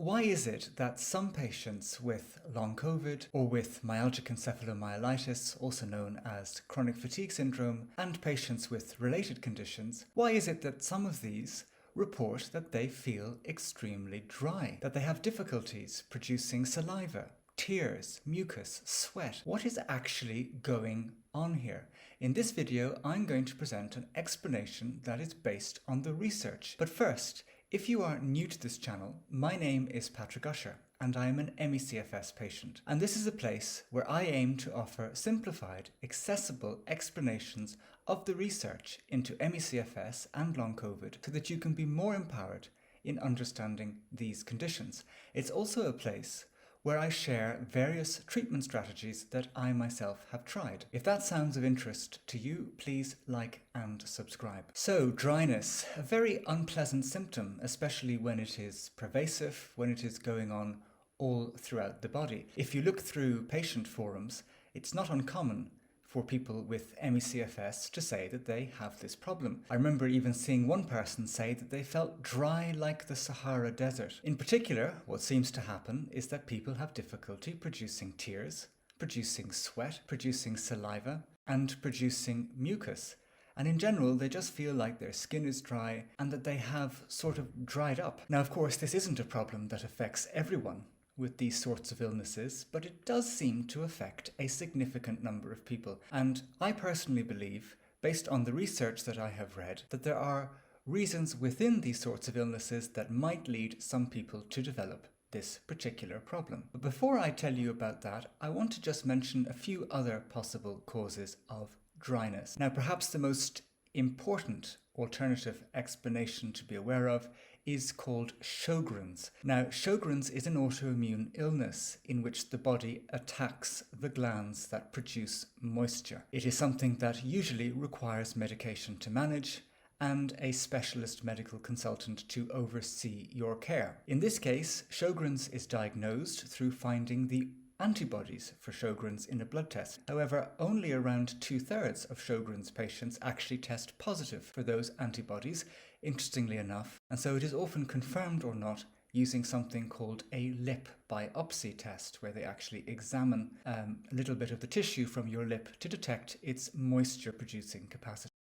why is it that some patients with long COVID or with myalgic encephalomyelitis, also known as chronic fatigue syndrome, and patients with related conditions, why is it that some of these report that they feel extremely dry, that they have difficulties producing saliva, tears, mucus, sweat? What is actually going on here? In this video, I'm going to present an explanation that is based on the research. But first, if you are new to this channel, my name is Patrick Usher and I am an ME-CFS patient. And this is a place where I aim to offer simplified, accessible explanations of the research into ME-CFS and long COVID so that you can be more empowered in understanding these conditions. It's also a place where I share various treatment strategies that I myself have tried. If that sounds of interest to you, please like and subscribe. So, dryness, a very unpleasant symptom, especially when it is pervasive, when it is going on all throughout the body. If you look through patient forums, it's not uncommon for people with ME-CFS to say that they have this problem. I remember even seeing one person say that they felt dry like the Sahara Desert. In particular, what seems to happen is that people have difficulty producing tears, producing sweat, producing saliva, and producing mucus. And in general, they just feel like their skin is dry and that they have sort of dried up. Now, of course, this isn't a problem that affects everyone with these sorts of illnesses, but it does seem to affect a significant number of people. And I personally believe, based on the research that I have read, that there are reasons within these sorts of illnesses that might lead some people to develop this particular problem. But before I tell you about that, I want to just mention a few other possible causes of dryness. Now, perhaps the most important alternative explanation to be aware of is called Sjogren's. Now, Sjogren's is an autoimmune illness in which the body attacks the glands that produce moisture. It is something that usually requires medication to manage and a specialist medical consultant to oversee your care. In this case, Sjogren's is diagnosed through finding the antibodies for Sjogren's in a blood test. However, only around 2/3 of Sjogren's patients actually test positive for those antibodies, interestingly enough, and so it is often confirmed or not using something called a lip biopsy test, where they actually examine a little bit of the tissue from your lip to detect its moisture-producing capacity.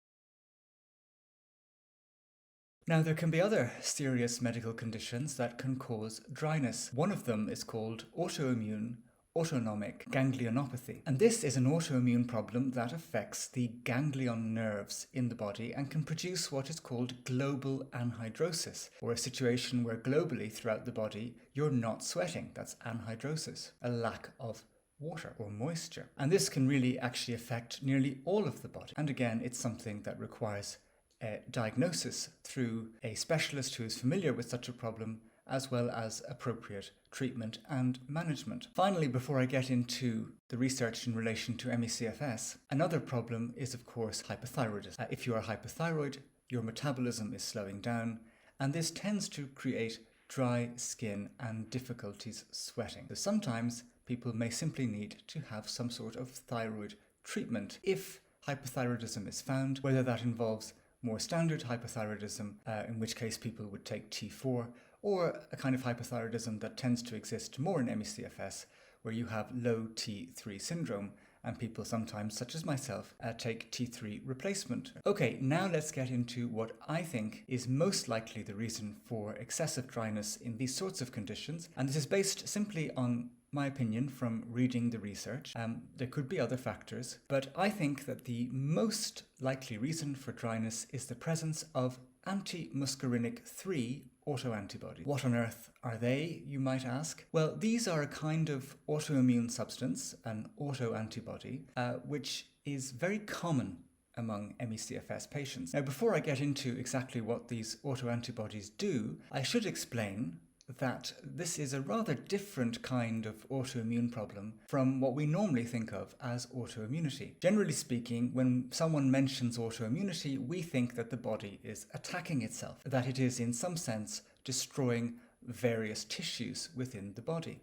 Now, there can be other serious medical conditions that can cause dryness. One of them is called autoimmune autonomic ganglionopathy. And this is an autoimmune problem that affects the ganglion nerves in the body and can produce what is called global anhidrosis, or a situation where globally throughout the body you're not sweating. That's anhidrosis, a lack of water or moisture. And this can really actually affect nearly all of the body. And again, it's something that requires a diagnosis through a specialist who is familiar with such a problem, as well as appropriate treatment and management. Finally, before I get into the research in relation to ME-CFS, another problem is, of course, hypothyroidism. If you are hypothyroid, your metabolism is slowing down, and this tends to create dry skin and difficulties sweating. So sometimes people may simply need to have some sort of thyroid treatment if hypothyroidism is found, whether that involves more standard hypothyroidism, in which case people would take T4, or a kind of hypothyroidism that tends to exist more in ME-CFS, where you have low T3 syndrome, and people sometimes, such as myself, take T3 replacement. Okay, now let's get into what I think is most likely the reason for excessive dryness in these sorts of conditions, and this is based simply on my opinion from reading the research. There could be other factors, but I think that the most likely reason for dryness is the presence of anti-muscarinic 3 autoantibodies. What on earth are they, you might ask? Well, these are a kind of autoimmune substance, an autoantibody, which is very common among ME-CFS patients. Now, before I get into exactly what these autoantibodies do, I should explain that this is a rather different kind of autoimmune problem from what we normally think of as autoimmunity. Generally speaking, when someone mentions autoimmunity, we think that the body is attacking itself, that it is in some sense destroying various tissues within the body.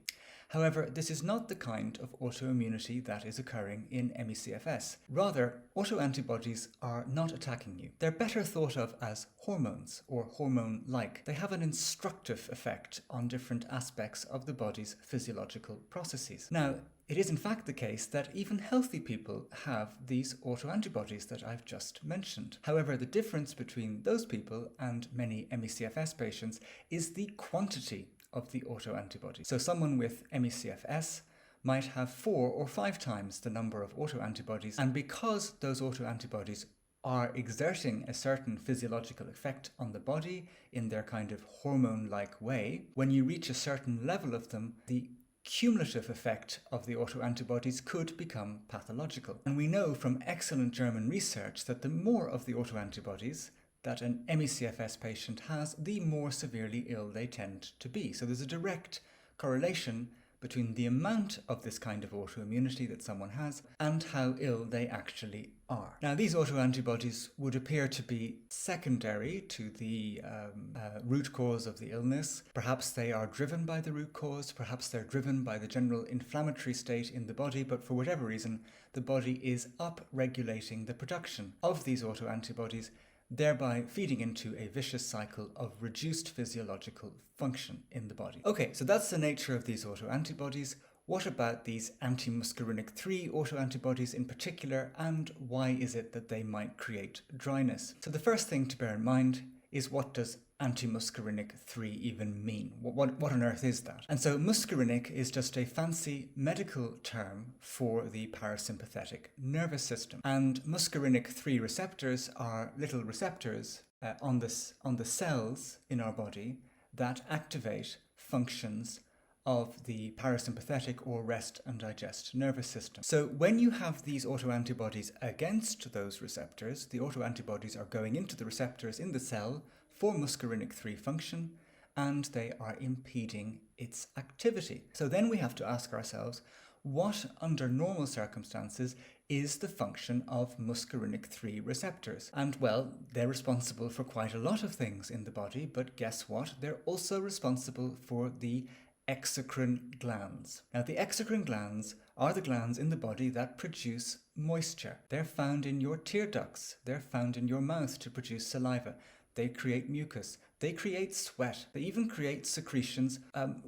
However, this is not the kind of autoimmunity that is occurring in ME-CFS. Rather, autoantibodies are not attacking you. They're better thought of as hormones, or hormone-like. They have an instructive effect on different aspects of the body's physiological processes. Now, it is in fact the case that even healthy people have these autoantibodies that I've just mentioned. However, the difference between those people and many ME-CFS patients is the quantity of the autoantibodies. So someone with ME-CFS might have 4 or 5 times the number of autoantibodies, and because those autoantibodies are exerting a certain physiological effect on the body in their kind of hormone-like way, when you reach a certain level of them, the cumulative effect of the autoantibodies could become pathological. And we know from excellent German research that the more of the autoantibodies that an ME-CFS patient has, the more severely ill they tend to be. So there's a direct correlation between the amount of this kind of autoimmunity that someone has and how ill they actually are. Now, these autoantibodies would appear to be secondary to the root cause of the illness. Perhaps they are driven by the root cause, perhaps they're driven by the general inflammatory state in the body, but for whatever reason, the body is upregulating the production of these autoantibodies, thereby feeding into a vicious cycle of reduced physiological function in the body. Okay, so that's the nature of these autoantibodies. What about these anti-muscarinic 3 autoantibodies in particular, and why is it that they might create dryness? So the first thing to bear in mind is, what does anti-muscarinic 3 even mean? What on earth is that? And so muscarinic is just a fancy medical term for the parasympathetic nervous system. And muscarinic 3 receptors are little receptors on the cells in our body that activate functions of the parasympathetic or rest and digest nervous system. So when you have these autoantibodies against those receptors, the autoantibodies are going into the receptors in the cell for muscarinic 3 function, and they are impeding its activity. So then we have to ask ourselves, what under normal circumstances is the function of muscarinic 3 receptors? And well, they're responsible for quite a lot of things in the body, but guess what? They're also responsible for the exocrine glands. Now, the exocrine glands are the glands in the body that produce moisture. They're found in your tear ducts. They're found in your mouth to produce saliva. They create mucus. They create sweat. They even create secretions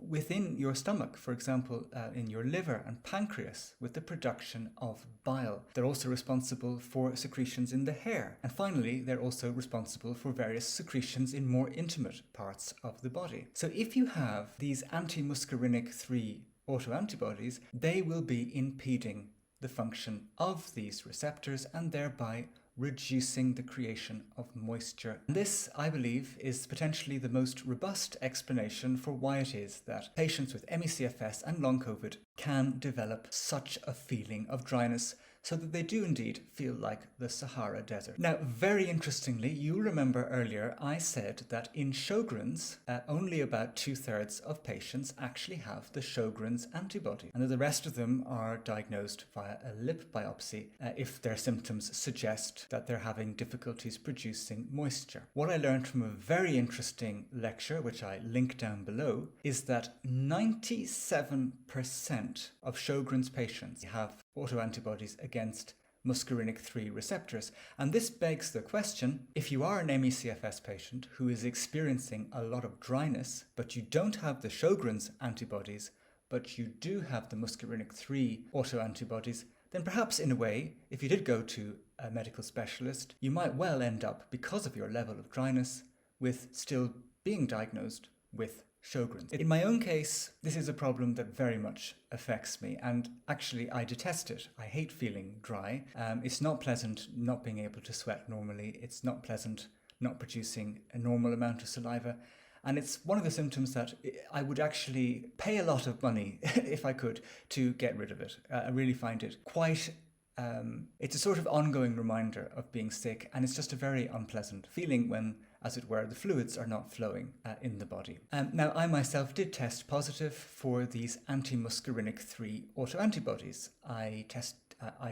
within your stomach, for example, in your liver and pancreas, with the production of bile. They're also responsible for secretions in the hair. And finally, they're also responsible for various secretions in more intimate parts of the body. So if you have these anti-muscarinic 3 autoantibodies, they will be impeding the function of these receptors and thereby reducing the creation of moisture. This, I believe, is potentially the most robust explanation for why it is that patients with ME-CFS and Long Covid can develop such a feeling of dryness, so that they do indeed feel like the Sahara Desert. Now, very interestingly, you remember earlier I said that in Sjogren's, only about 2/3 of patients actually have the Sjogren's antibody, and that the rest of them are diagnosed via a lip biopsy if their symptoms suggest that they're having difficulties producing moisture. What I learned from a very interesting lecture, which I link down below, is that 97% of Sjogren's patients have autoantibodies against muscarinic 3 receptors. And this begs the question, if you are an ME-CFS patient who is experiencing a lot of dryness, but you don't have the Sjogren's antibodies, but you do have the muscarinic 3 autoantibodies, then perhaps in a way, if you did go to a medical specialist, you might well end up, because of your level of dryness, with still being diagnosed with Sjogren's. In my own case, this is a problem that very much affects me, and actually I detest it. I hate feeling dry. It's not pleasant not being able to sweat normally. It's not pleasant not producing a normal amount of saliva. And it's one of the symptoms that I would actually pay a lot of money, if I could, to get rid of it. I really find it quite... it's a sort of ongoing reminder of being sick, and it's just a very unpleasant feeling when, as it were, the fluids are not flowing in the body. Now, I myself did test positive for these anti-muscarinic 3 autoantibodies. I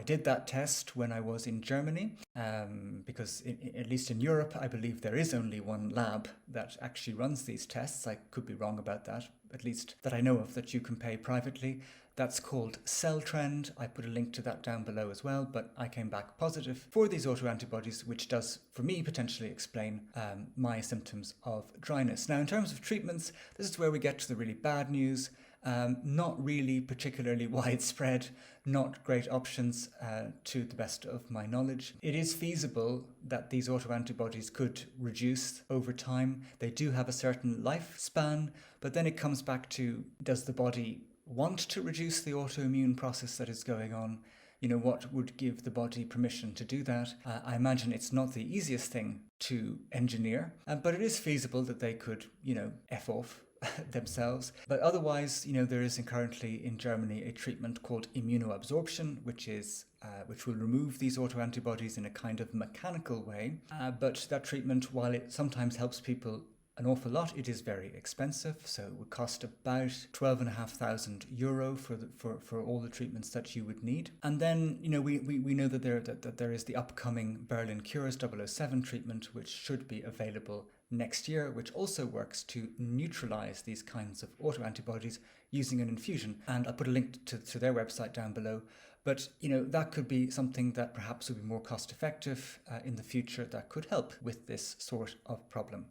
did that test when I was in Germany, because at least in Europe, I believe there is only one lab that actually runs these tests. I could be wrong about that, at least that I know of, that you can pay privately. That's called Celltrend. I put a link to that down below as well, but I came back positive for these autoantibodies, which does, for me, potentially explain my symptoms of dryness. Now, in terms of treatments, this is where we get to the really bad news. Not really particularly widespread, not great options to the best of my knowledge. It is feasible that these autoantibodies could reduce over time. They do have a certain lifespan, but then it comes back to, does the body want to reduce the autoimmune process that is going on? You know, what would give the body permission to do that? I imagine it's not the easiest thing to engineer, but it is feasible that they could, F off themselves. But otherwise, there is currently in Germany a treatment called immunoabsorption, which will remove these autoantibodies in a kind of mechanical way. But that treatment, while it sometimes helps people an awful lot, it is very expensive. So it would cost about €12,500 for all the treatments that you would need. And then, we know that there is the upcoming Berlin Cures 007 treatment, which should be available next year, which also works to neutralize these kinds of autoantibodies using an infusion. And I'll put a link to their website down below. But, that could be something that perhaps would be more cost effective in the future that could help with this sort of problem.